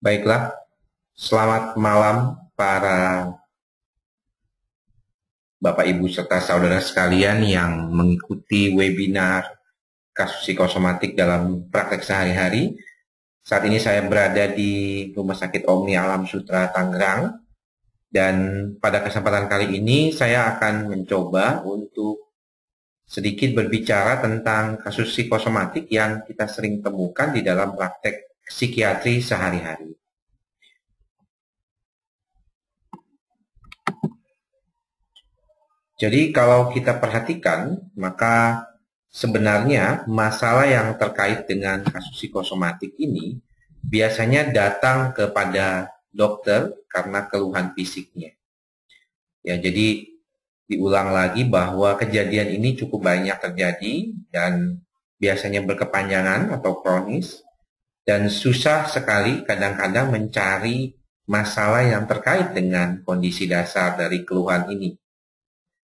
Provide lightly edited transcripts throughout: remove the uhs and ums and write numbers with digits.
Baiklah, selamat malam para Bapak Ibu serta saudara sekalian yang mengikuti webinar kasus psikosomatik dalam praktek sehari-hari. Saat ini saya berada di Rumah Sakit Omni Alam Sutra Tangerang, dan pada kesempatan kali ini saya akan mencoba untuk sedikit berbicara tentang kasus psikosomatik yang kita sering temukan di dalam praktek psikiatri sehari-hari. Jadi kalau kita perhatikan, maka sebenarnya masalah yang terkait dengan kasus psikosomatik ini biasanya datang kepada dokter karena keluhan fisiknya. Ya, jadi diulang lagi bahwa kejadian ini cukup banyak terjadi dan biasanya berkepanjangan atau kronis, dan susah sekali kadang-kadang mencari masalah yang terkait dengan kondisi dasar dari keluhan ini.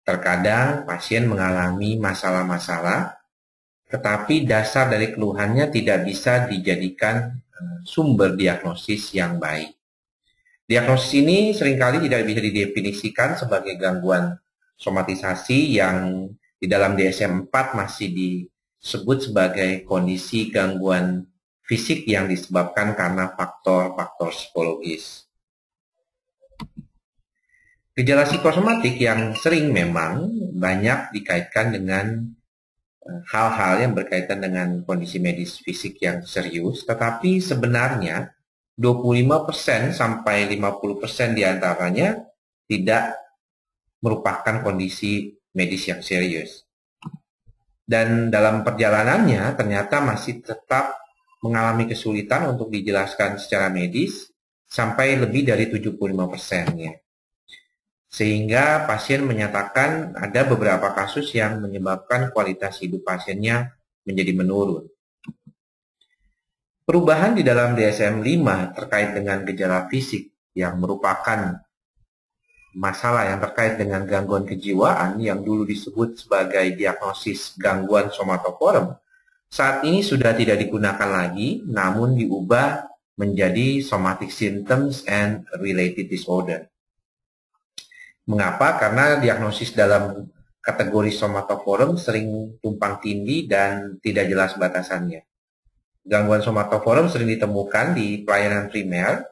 Terkadang pasien mengalami masalah-masalah, tetapi dasar dari keluhannya tidak bisa dijadikan sumber diagnosis yang baik. Diagnosis ini seringkali tidak bisa didefinisikan sebagai gangguan somatisasi yang di dalam DSM-4 masih disebut sebagai kondisi gangguan fisik yang disebabkan karena faktor-faktor psikologis. Gejala psikosomatik yang sering memang banyak dikaitkan dengan hal-hal yang berkaitan dengan kondisi medis fisik yang serius, tetapi sebenarnya 25% sampai 50% diantaranya tidak merupakan kondisi medis yang serius. Dan dalam perjalanannya ternyata masih tetap mengalami kesulitan untuk dijelaskan secara medis sampai lebih dari 75%-nya. Sehingga pasien menyatakan ada beberapa kasus yang menyebabkan kualitas hidup pasiennya menjadi menurun. Perubahan di dalam DSM-5 terkait dengan gejala fisik yang merupakan masalah yang terkait dengan gangguan kejiwaan yang dulu disebut sebagai diagnosis gangguan somatoform, saat ini sudah tidak digunakan lagi, namun diubah menjadi somatic symptoms and related disorder. Mengapa? Karena diagnosis dalam kategori somatoform sering tumpang tindih dan tidak jelas batasannya. Gangguan somatoform sering ditemukan di pelayanan primer,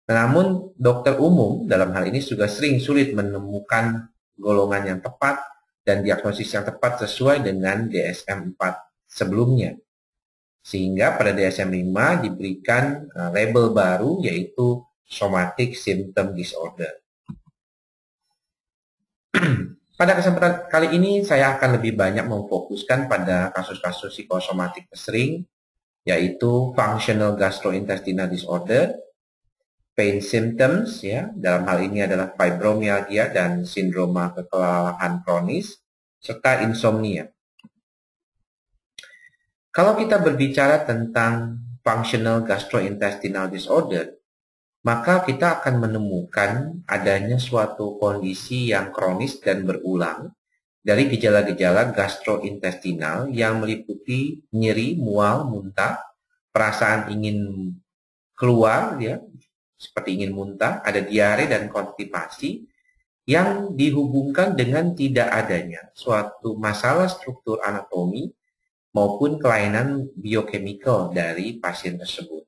namun dokter umum dalam hal ini juga sering sulit menemukan golongan yang tepat dan diagnosis yang tepat sesuai dengan DSM-4 sebelumnya. Sehingga pada DSM-5 diberikan label baru, yaitu somatic symptom disorder. Pada kesempatan kali ini saya akan lebih banyak memfokuskan pada kasus-kasus psikosomatik sering, yaitu functional gastrointestinal disorder, pain symptoms, ya, dalam hal ini adalah fibromyalgia dan sindroma kelelahan kronis, serta insomnia. Kalau kita berbicara tentang functional gastrointestinal disorder, maka kita akan menemukan adanya suatu kondisi yang kronis dan berulang dari gejala-gejala gastrointestinal yang meliputi nyeri, mual, muntah, perasaan ingin keluar, ya, seperti ingin muntah, ada diare dan konstipasi yang dihubungkan dengan tidak adanya suatu masalah struktur anatomi maupun kelainan biochemical dari pasien tersebut.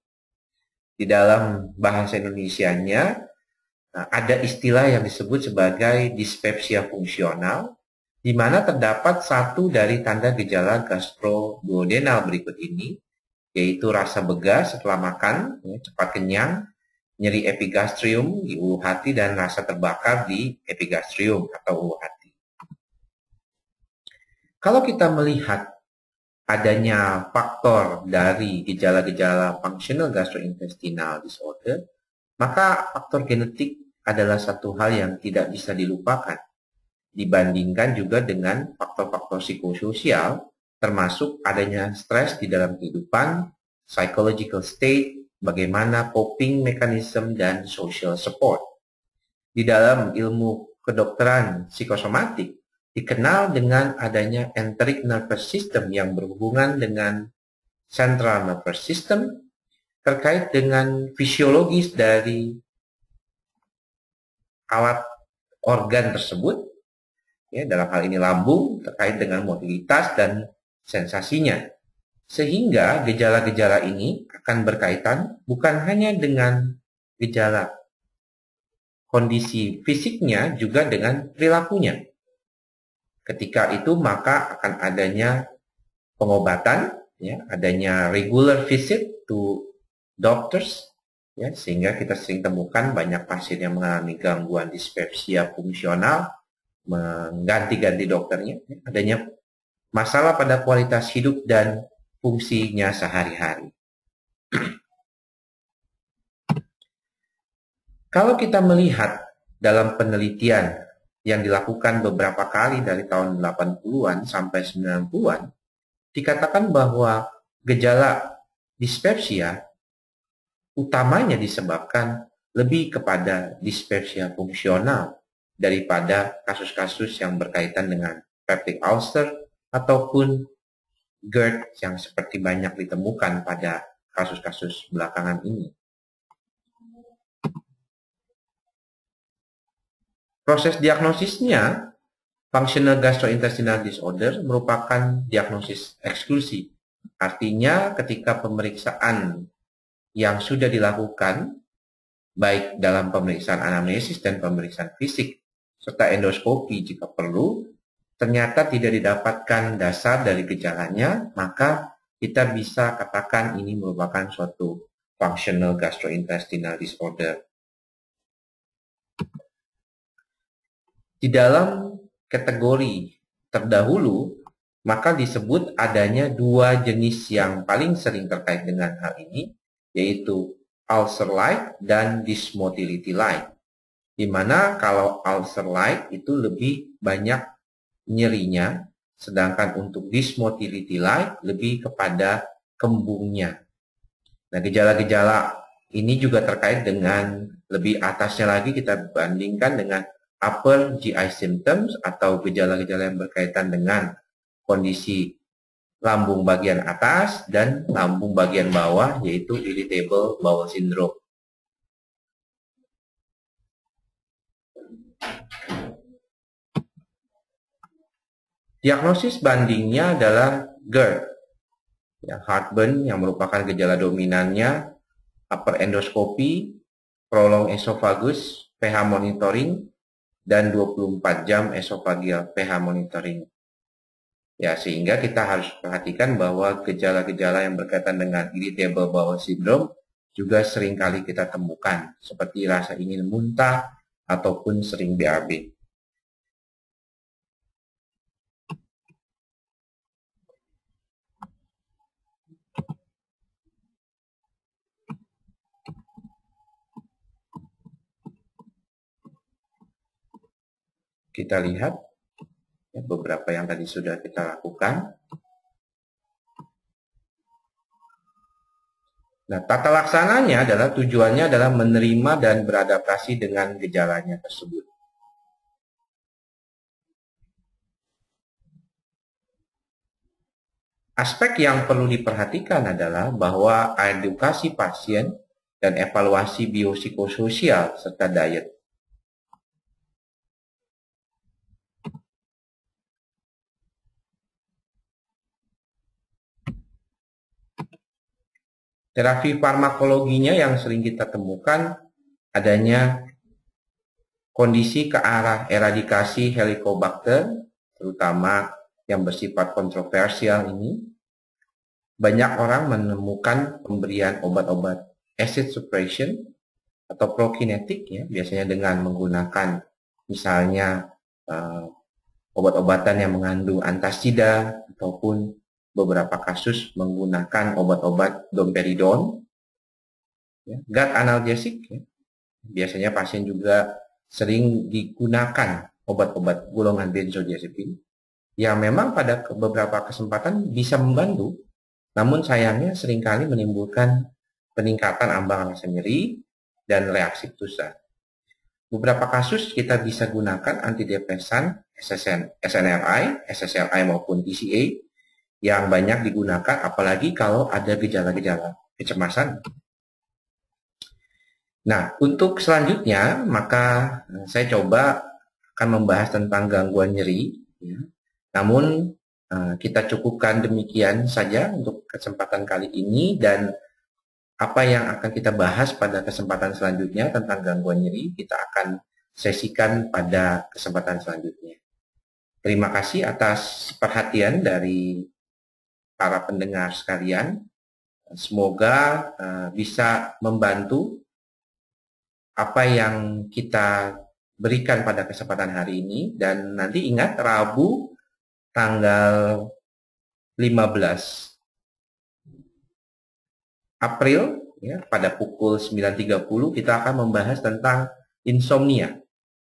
Di dalam bahasa Indonesianya ada istilah yang disebut sebagai dispepsia fungsional, di mana terdapat satu dari tanda gejala gastroduodenal berikut ini, yaitu rasa begas setelah makan, cepat kenyang, nyeri epigastrium di ulu hati, dan rasa terbakar di epigastrium atau ulu hati. Kalau kita melihat adanya faktor dari gejala-gejala functional gastrointestinal disorder, maka faktor genetik adalah satu hal yang tidak bisa dilupakan, dibandingkan juga dengan faktor-faktor psikososial, termasuk adanya stres di dalam kehidupan, psychological state, bagaimana coping mechanism, dan social support. Di dalam ilmu kedokteran psikosomatik, dikenal dengan adanya enteric nervous system yang berhubungan dengan central nervous system, terkait dengan fisiologis dari alat organ tersebut, ya, dalam hal ini lambung, terkait dengan mobilitas dan sensasinya. Sehingga gejala-gejala ini akan berkaitan bukan hanya dengan gejala kondisi fisiknya, juga dengan perilakunya. Ketika itu maka akan adanya pengobatan, ya, adanya regular visit to doctors, ya, sehingga kita sering temukan banyak pasien yang mengalami gangguan dispepsia fungsional, mengganti-ganti dokternya, ya, adanya masalah pada kualitas hidup dan fungsinya sehari-hari. Kalau kita melihat dalam penelitian yang dilakukan beberapa kali dari tahun 80-an sampai 90-an, dikatakan bahwa gejala dispepsia utamanya disebabkan lebih kepada dispepsia fungsional daripada kasus-kasus yang berkaitan dengan peptic ulcer ataupun GERD yang seperti banyak ditemukan pada kasus-kasus belakangan ini. Proses diagnosisnya, functional gastrointestinal disorder merupakan diagnosis eksklusi. Artinya ketika pemeriksaan yang sudah dilakukan, baik dalam pemeriksaan anamnesis dan pemeriksaan fisik, serta endoskopi jika perlu, ternyata tidak didapatkan dasar dari gejalanya, maka kita bisa katakan ini merupakan suatu functional gastrointestinal disorder. Di dalam kategori terdahulu, maka disebut adanya dua jenis yang paling sering terkait dengan hal ini, yaitu ulcer-like dan dysmotility-like. Di mana kalau ulcer-like itu lebih banyak nyerinya, sedangkan untuk dysmotility-like lebih kepada kembungnya. Nah, gejala-gejala ini juga terkait dengan lebih atasnya lagi, kita bandingkan dengan upper GI symptoms atau gejala-gejala yang berkaitan dengan kondisi lambung bagian atas dan lambung bagian bawah, yaitu irritable bowel syndrome. Diagnosis bandingnya adalah GERD, ya, heartburn yang merupakan gejala dominannya, upper endoscopy, prolonged esophagus, pH monitoring, dan 24 jam esophageal pH monitoring. Ya, sehingga kita harus perhatikan bahwa gejala-gejala yang berkaitan dengan irritable bowel syndrome juga seringkali kita temukan, seperti rasa ingin muntah ataupun sering BAB. Kita lihat ya, beberapa yang tadi sudah kita lakukan. Nah, tata laksananya adalah tujuannya adalah menerima dan beradaptasi dengan gejalanya tersebut. Aspek yang perlu diperhatikan adalah bahwa edukasi pasien dan evaluasi biopsikososial serta diet. Terapi farmakologinya yang sering kita temukan adanya kondisi ke arah eradikasi Helicobacter, terutama yang bersifat kontroversial ini. Banyak orang menemukan pemberian obat-obat acid suppression atau prokinetik, ya, biasanya dengan menggunakan misalnya obat-obatan yang mengandung antasida ataupun beberapa kasus menggunakan obat-obat domperidone, ya, gut analgesic, ya. Biasanya pasien juga sering digunakan obat-obat golongan benzodiazepin yang memang pada beberapa kesempatan bisa membantu, namun sayangnya seringkali menimbulkan peningkatan ambang rasa nyeri dan reaksi tusa. Beberapa kasus kita bisa gunakan antidepresan SNRI, SSRI maupun TCA yang banyak digunakan, apalagi kalau ada gejala-gejala kecemasan Nah, untuk selanjutnya, maka saya coba akan membahas tentang gangguan nyeri. Ya. Namun, kita cukupkan demikian saja untuk kesempatan kali ini, dan apa yang akan kita bahas pada kesempatan selanjutnya tentang gangguan nyeri, kita akan sesikan pada kesempatan selanjutnya. Terima kasih atas perhatian dari para pendengar sekalian. Semoga bisa membantu apa yang kita berikan pada kesempatan hari ini. Dan nanti ingat, Rabu tanggal 15 April ya, pada pukul 9.30 kita akan membahas tentang insomnia.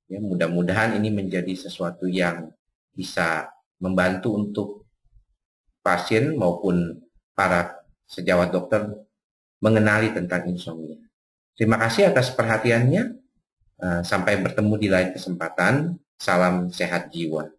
Ya, mudah-mudahan ini menjadi sesuatu yang bisa membantu untuk pasien maupun para sejawat dokter mengenali tentang insomnia. Terima kasih atas perhatiannya. Sampai bertemu di lain kesempatan. Salam sehat jiwa.